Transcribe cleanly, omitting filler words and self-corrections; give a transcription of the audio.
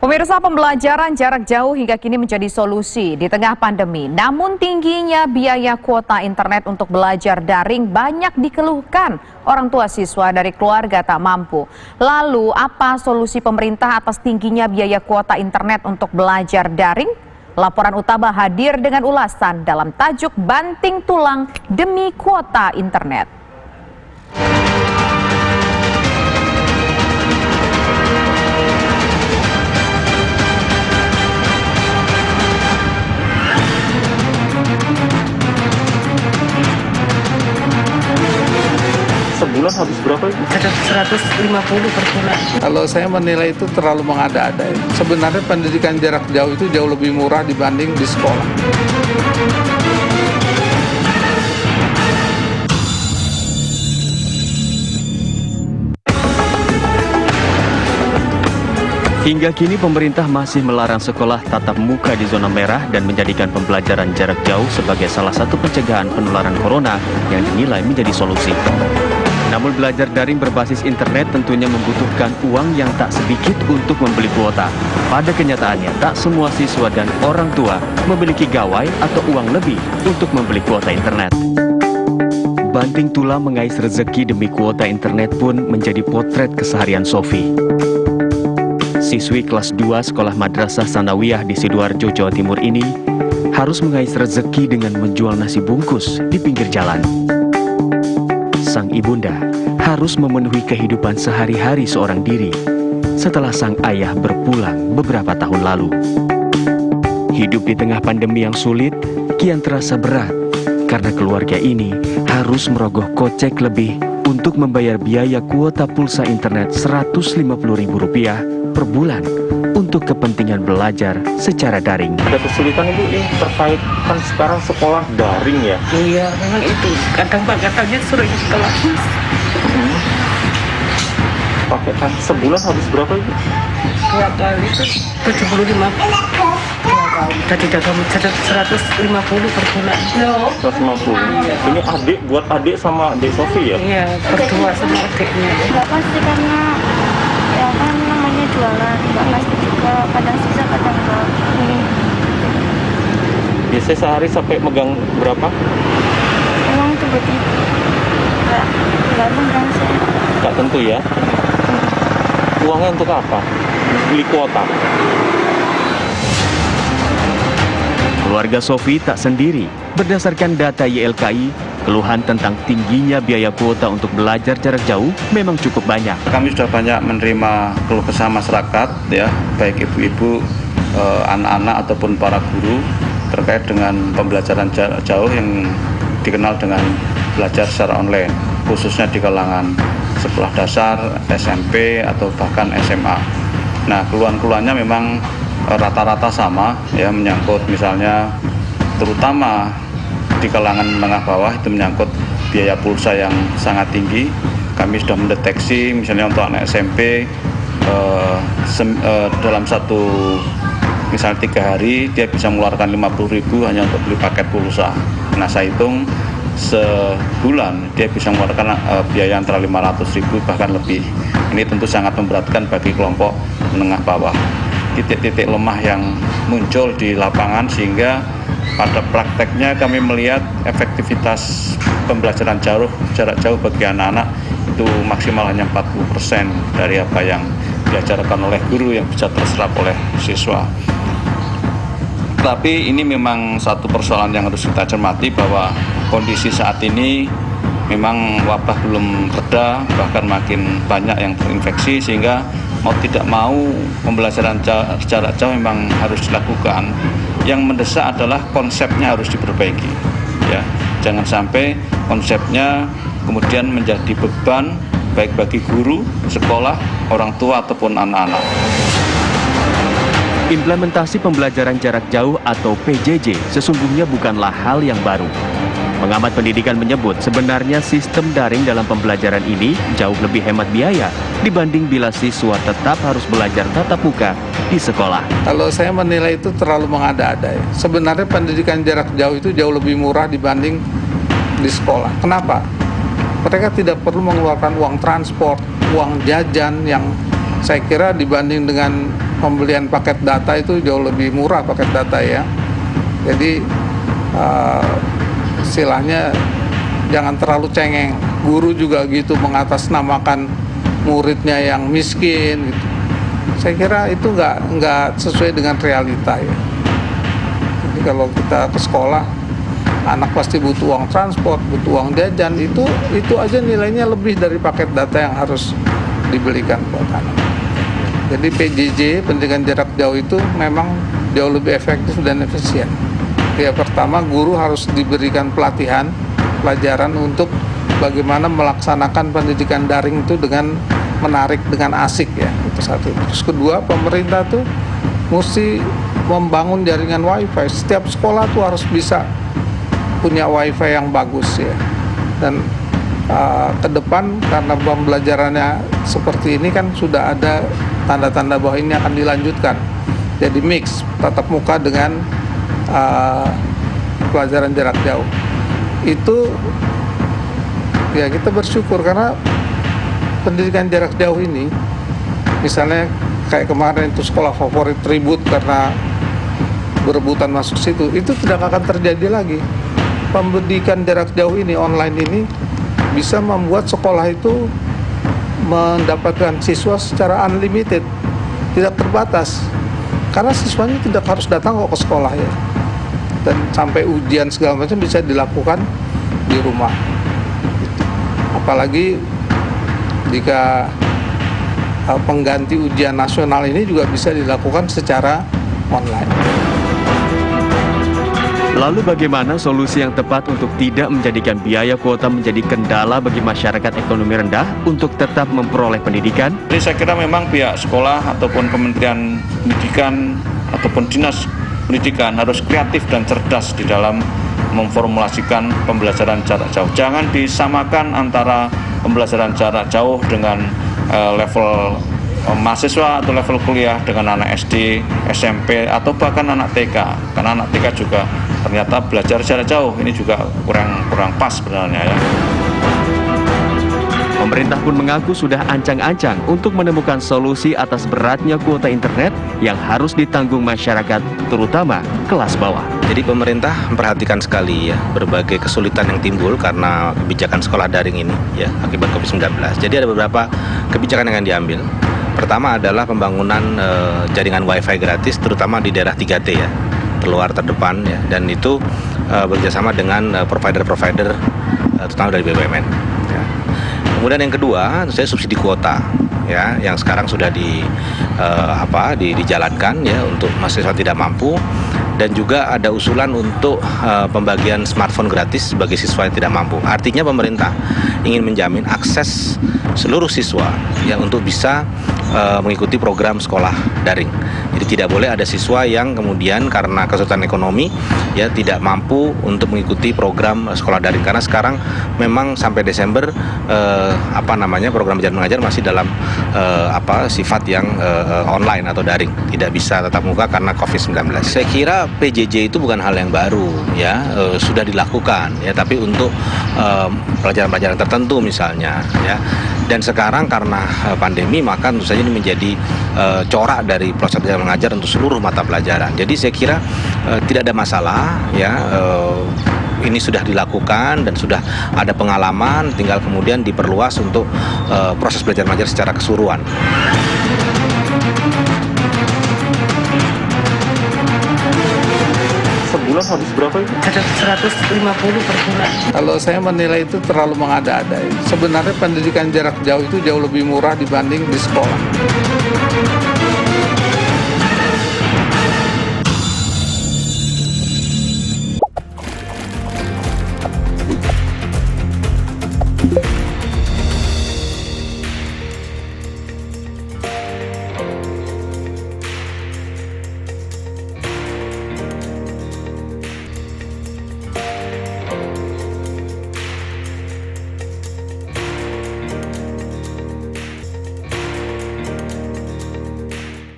Pemirsa, pembelajaran jarak jauh hingga kini menjadi solusi di tengah pandemi. Namun tingginya biaya kuota internet untuk belajar daring banyak dikeluhkan orang tua siswa dari keluarga tak mampu. Lalu apa solusi pemerintah atas tingginya biaya kuota internet untuk belajar daring? Laporan utama hadir dengan ulasan dalam tajuk Banting Tulang Demi Kuota Internet. Sebulan habis berapa itu? 150 per bulan. Kalau saya menilai itu terlalu mengada-ada. Sebenarnya pendidikan jarak jauh itu jauh lebih murah dibanding di sekolah. Hingga kini pemerintah masih melarang sekolah tatap muka di zona merah dan menjadikan pembelajaran jarak jauh sebagai salah satu pencegahan penularan corona yang dinilai menjadi solusi. Namun belajar daring berbasis internet tentunya membutuhkan uang yang tak sedikit untuk membeli kuota. Pada kenyataannya, tak semua siswa dan orang tua memiliki gawai atau uang lebih untuk membeli kuota internet. Banting tulang mengais rezeki demi kuota internet pun menjadi potret keseharian Sofi. Siswi kelas 2 Sekolah Madrasah Sanawiyah di Sidoarjo, Jawa Timur ini harus mengais rezeki dengan menjual nasi bungkus di pinggir jalan. Sang ibunda harus memenuhi kehidupan sehari-hari seorang diri setelah sang ayah berpulang beberapa tahun lalu. Hidup di tengah pandemi yang sulit kian terasa berat karena keluarga ini harus merogoh kocek lebih untuk membayar biaya kuota pulsa internet Rp150.000 per bulan untuk kepentingan belajar secara daring. Ada kesulitan Ibu ini terkait kan sekarang sekolah daring ya? Iya, memang itu. Kadang katanya suruh ke kelas. Pakai kan sebulan habis berapa Ibu? 2 kali itu 75. 2 kali. Tadi dagang 150 per bulan. 150. Ini adik buat adik sama adik Sofi ya? Iya, berdua sama adiknya. Nggak pasti karena ya kan namanya jualan, nggak pasti juga, kadang sisa kadang enggak. Biasanya sehari sampai megang berapa? Emang tuh berarti nggak tenang sih. Nggak tentu ya? Uangnya untuk apa? Beli kuota? Keluarga Sofi tak sendiri. Berdasarkan data YLKI, keluhan tentang tingginya biaya kuota untuk belajar jarak jauh memang cukup banyak. Kami sudah banyak menerima keluh kesah masyarakat, ya, baik ibu-ibu, anak-anak ataupun para guru terkait dengan pembelajaran jarak jauh yang dikenal dengan belajar secara online, khususnya di kalangan sekolah dasar, SMP atau bahkan SMA. Nah, keluhan-keluhannya memang rata-rata sama, ya, menyangkut misalnya terutama di kalangan menengah bawah itu menyangkut biaya pulsa yang sangat tinggi. Kami sudah mendeteksi misalnya untuk anak SMP dalam misalnya 3 hari dia bisa mengeluarkan 50.000 hanya untuk beli paket pulsa. Nah, saya hitung sebulan dia bisa mengeluarkan biaya antara 500.000 bahkan lebih. Ini tentu sangat memberatkan bagi kelompok menengah bawah. Titik-titik lemah yang muncul di lapangan sehingga pada prakteknya kami melihat efektivitas pembelajaran jarak jauh bagi anak-anak itu maksimal hanya 40% dari apa yang diajarkan oleh guru yang bisa terserap oleh siswa. Tapi ini memang satu persoalan yang harus kita cermati bahwa kondisi saat ini memang wabah belum reda, bahkan makin banyak yang terinfeksi sehingga mau tidak mau pembelajaran jarak jauh memang harus dilakukan. Yang mendesak adalah konsepnya harus diperbaiki, ya. Jangan sampai konsepnya kemudian menjadi beban baik bagi guru, sekolah, orang tua ataupun anak-anak. Implementasi pembelajaran jarak jauh atau PJJ sesungguhnya bukanlah hal yang baru. Pengamat pendidikan menyebut sebenarnya sistem daring dalam pembelajaran ini jauh lebih hemat biaya dibanding bila siswa tetap harus belajar tatap muka di sekolah. Kalau saya menilai itu terlalu mengada-ada. Sebenarnya pendidikan jarak jauh itu jauh lebih murah dibanding di sekolah. Kenapa? Mereka tidak perlu mengeluarkan uang transport, uang jajan yang saya kira dibanding dengan pembelian paket data itu jauh lebih murah paket data ya. Jadi istilahnya jangan terlalu cengeng. Guru juga gitu mengatasnamakan muridnya yang miskin gitu. Saya kira itu nggak sesuai dengan realita ya. Jadi kalau kita ke sekolah, anak pasti butuh uang transport, butuh uang jajan, itu aja nilainya lebih dari paket data yang harus dibelikan buat anak. Jadi PJJ, pendidikan jarak jauh itu memang jauh lebih efektif dan efisien. Ya, pertama guru harus diberikan pelajaran untuk bagaimana melaksanakan pendidikan daring itu dengan menarik, dengan asik ya, itu satu. Terus kedua, pemerintah tuh mesti membangun jaringan wifi. Setiap sekolah tuh harus bisa punya wifi yang bagus ya. Dan ke depan karena pembelajarannya seperti ini kan sudah ada tanda-tanda bahwa ini akan dilanjutkan. Jadi mix tatap muka dengan pelajaran jarak jauh. Itu ya kita bersyukur karena pendidikan jarak jauh ini, misalnya kayak kemarin itu sekolah favorit ribut karena berebutan masuk situ, itu tidak akan terjadi lagi. Pendidikan jarak jauh ini, online ini, bisa membuat sekolah itu mendapatkan siswa secara unlimited, tidak terbatas. Karena siswanya tidak harus datang kok ke sekolah ya. Dan sampai ujian segala macam bisa dilakukan di rumah. Apalagi jika pengganti ujian nasional ini juga bisa dilakukan secara online. Lalu bagaimana solusi yang tepat untuk tidak menjadikan biaya kuota menjadi kendala bagi masyarakat ekonomi rendah untuk tetap memperoleh pendidikan? Jadi saya kira memang pihak sekolah ataupun Kementerian Pendidikan ataupun Dinas Pendidikan harus kreatif dan cerdas di dalam memformulasikan pembelajaran jarak jauh. Jangan disamakan antara pembelajaran jarak jauh dengan level mahasiswa atau level kuliah dengan anak SD, SMP, atau bahkan anak TK. Karena anak TK juga ternyata belajar jarak jauh, ini juga kurang pas sebenarnya ya. Pemerintah pun mengaku sudah ancang-ancang untuk menemukan solusi atas beratnya kuota internet yang harus ditanggung masyarakat, terutama kelas bawah. Jadi pemerintah memperhatikan sekali ya berbagai kesulitan yang timbul karena kebijakan sekolah daring ini ya akibat COVID-19. Jadi ada beberapa kebijakan yang akan diambil. Pertama adalah pembangunan jaringan wifi gratis terutama di daerah 3T ya, terluar terdepan ya, dan itu bekerjasama dengan provider-provider terutama dari BUMN ya. Kemudian yang kedua, saya subsidi kuota ya, yang sekarang sudah dijalankan ya untuk mahasiswa tidak mampu, dan juga ada usulan untuk pembagian smartphone gratis bagi siswa yang tidak mampu. Artinya pemerintah ingin menjamin akses seluruh siswa ya untuk bisa mengikuti program sekolah daring. Jadi tidak boleh ada siswa yang kemudian karena kesulitan ekonomi ya tidak mampu untuk mengikuti program sekolah daring, karena sekarang memang sampai Desember program belajar mengajar masih dalam sifat yang online atau daring, tidak bisa tatap muka karena COVID-19. Saya kira PJJ itu bukan hal yang baru ya, sudah dilakukan ya, tapi untuk pelajaran-pelajaran tertentu misalnya ya. Dan sekarang karena pandemi maka tentu saja ini menjadi corak dari proses belajar mengajar untuk seluruh mata pelajaran. Jadi saya kira tidak ada masalah ya. Ini sudah dilakukan dan sudah ada pengalaman, tinggal kemudian diperluas untuk proses belajar mengajar secara keseluruhan. Sebulan habis berapa itu? 150 per bulan. Kalau saya menilai itu terlalu mengada-ada. Sebenarnya pendidikan jarak jauh itu jauh lebih murah dibanding di sekolah.